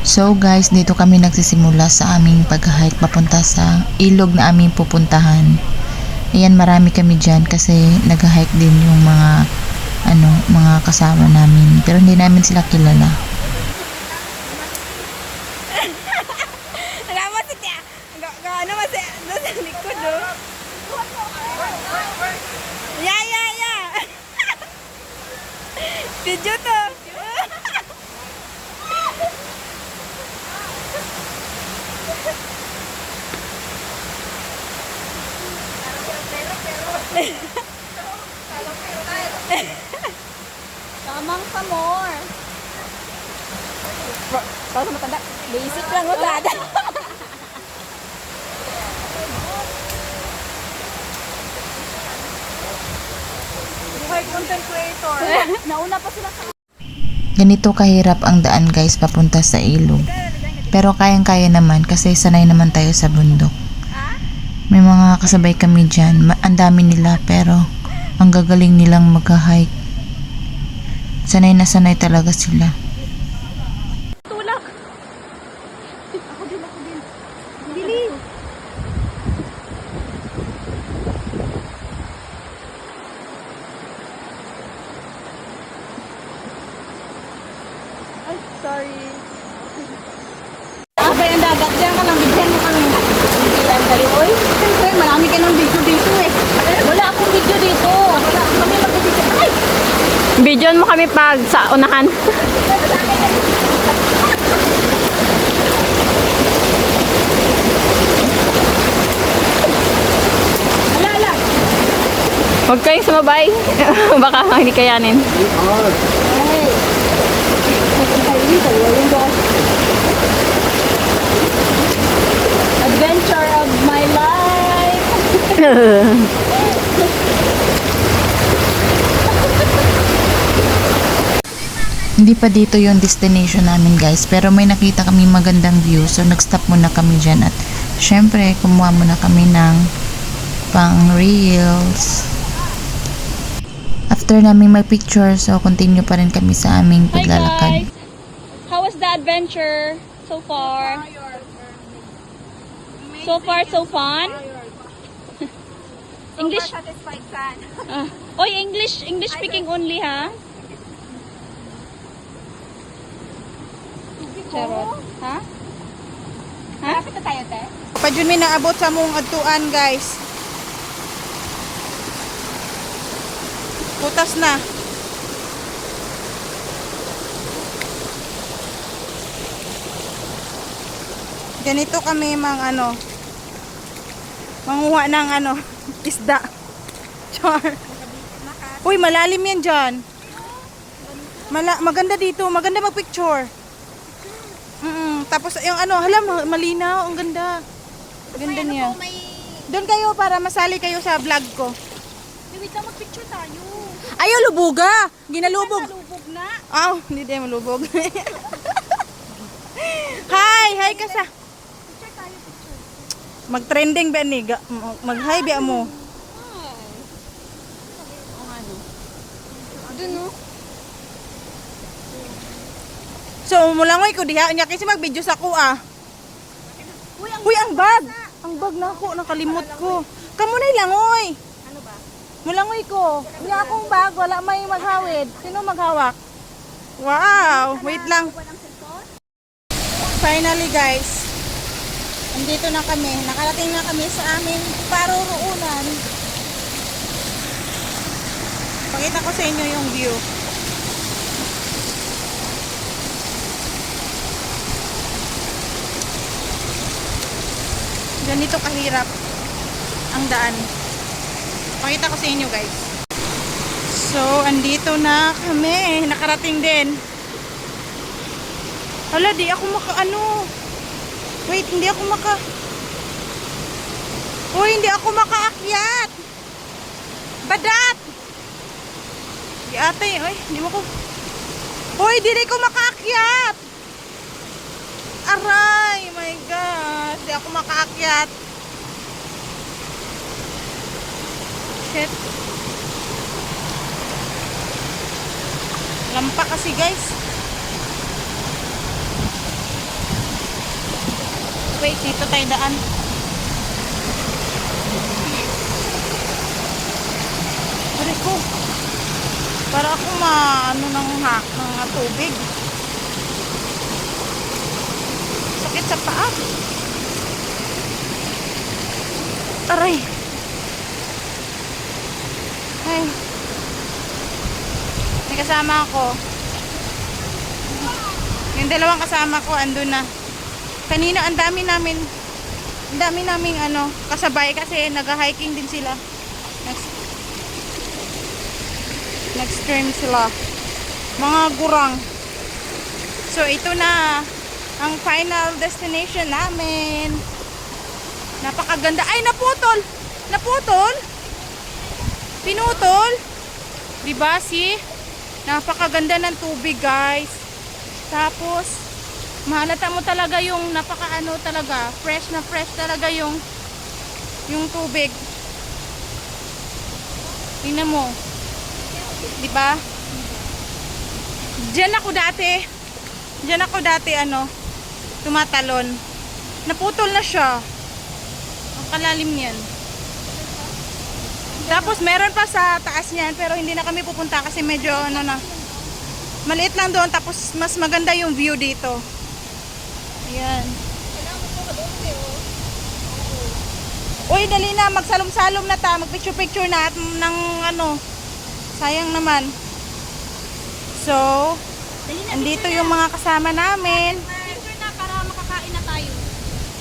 So guys, dito kami nagsisimula sa aming pag-hike papunta sa ilog na aming pupuntahan. Ayan, marami kami dyan kasi nag-hike din yung mga kasama namin. Pero hindi namin sila kilala. Ano masaya? Doon sa likod, oh. Yeah. Video to. Tamang pa more. Para sa matanda, basic lang mo sada. Buhay content creator. Nauna pa sila sa... Ganito kahirap ang daan guys papunta sa ilog. Pero kayang-kaya naman kasi sanay naman tayo sa bundok. May mga kasabay kami dyan. Ang dami nila pero ang gagaling nilang mag-hike. Sanay na sanay talaga sila. Tulak. Ako din. Bili. Ay, sorry. Abay ang dagat dyan ka lang. Bigyan mo kami. Bigyan ka rin. Oy, siyempre, marami ka ng video dito eh. Wala akong video dito. Wala kami mag-video. Ay! Bidyon mo kami pag sa unahan. Alala! Huwag kayong sumabay. Baka hindi kayanin. Ay! Adventure of my life! Hindi pa dito yung destination namin guys, pero may nakita kami magandang view, so nag-stop muna kami dyan at syempre kumuha muna kami ng pang reels. After namin mag-picture, so continue pa rin kami sa aming Hi paglalakad. guys! How was the adventure so far? So far, so fun? English? Satisfied fan. Oy, English speaking only ha? Charot. Ha? Ha? Kapit na tayo, te. Pa dyan may naabot sa mong adtuan guys. Putas na. Ganito kami manguha ng isda. Char. Uy, malalim yan dyan. Maganda dito, maganda mag-picture. Tapos yung malinaw, ang ganda. Ganda niya. Doon kayo para masali kayo sa vlog ko. Wait lang, mag-picture tayo. Ayaw, lubuga. Ginalubog. Nalubog na. Hindi tayo malubog. Hi ka sa. Picture tayo, picture. Mag-trending ba ni? Mag-hi ba mo? Doon, no? So, mulangoy ko diha. Nya kasi mag-video sa ko Uy, ang bag. Ang bag na ako. Nakalimot ko. Kamunay langoy. Ano ba? Mulangoy ko. Nya akong bag. Wala may maghawid. Sino maghawak? Wow. Wait lang. Finally guys. Andito na kami. Nakarating na kami sa aming paruroonan. Pakita ko sa inyo yung view. Ganito kahirap ang daan. Pakita ko sa inyo guys. So, andito na kami. Nakarating din. Hala, di ako Wait, hindi ako Uy, hindi ako makaakyat. Badat. Di ate, hindi mo ko. Uy, di ko makaakyat. Aray, my God. Di ako makaakyat. Shit. Lampa kasi guys. Wait, dito tayo daan. Aray ko. Para ako maano ng tubig. Sakit sa paa. Aray. Ay. May kasama ako. Yung dalawang kasama ko andun na. Kanina ang dami naming kasabay kasi nag-hiking din sila. Nag-stream sila. Mga gurang. So ito na ang final destination namin. Napakaganda. Ay, naputol! Naputol! Pinutol! Diba, see? Napakaganda ng tubig, guys. Tapos, mahalata mo talaga yung talaga. Fresh na fresh talaga yung tubig. Tingnan mo. Diba? Diyan ako dati, tumatalon. Naputol na siya. Ang kalalim niyan. Tapos meron pa sa taas niyan pero hindi na kami pupunta kasi medyo maliit lang doon tapos mas maganda yung view dito. Ayan. Uy, dali na, magsalom-salom na ta, magpicture-picture na at sayang naman. So, andito yung mga kasama namin. Picture na para makakain na tayo.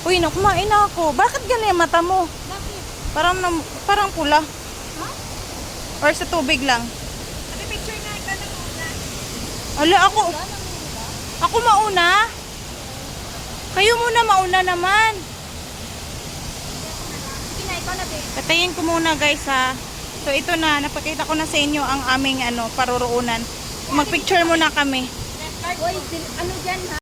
Uy, kumain na ako. Bakit ganyan yung mata mo? Bakit? Parang pula. Ha? Or sa tubig lang. Sabi picture na, ikaw na muna. Ala, ako mauna. Kayo muna mauna naman. Sige na, ikaw na, babe. Patayin ko muna, guys, ha. So ito na, napakita ko na sa inyo ang aming paruroonan. Magpicture muna kami. Uy, ano dyan, ha?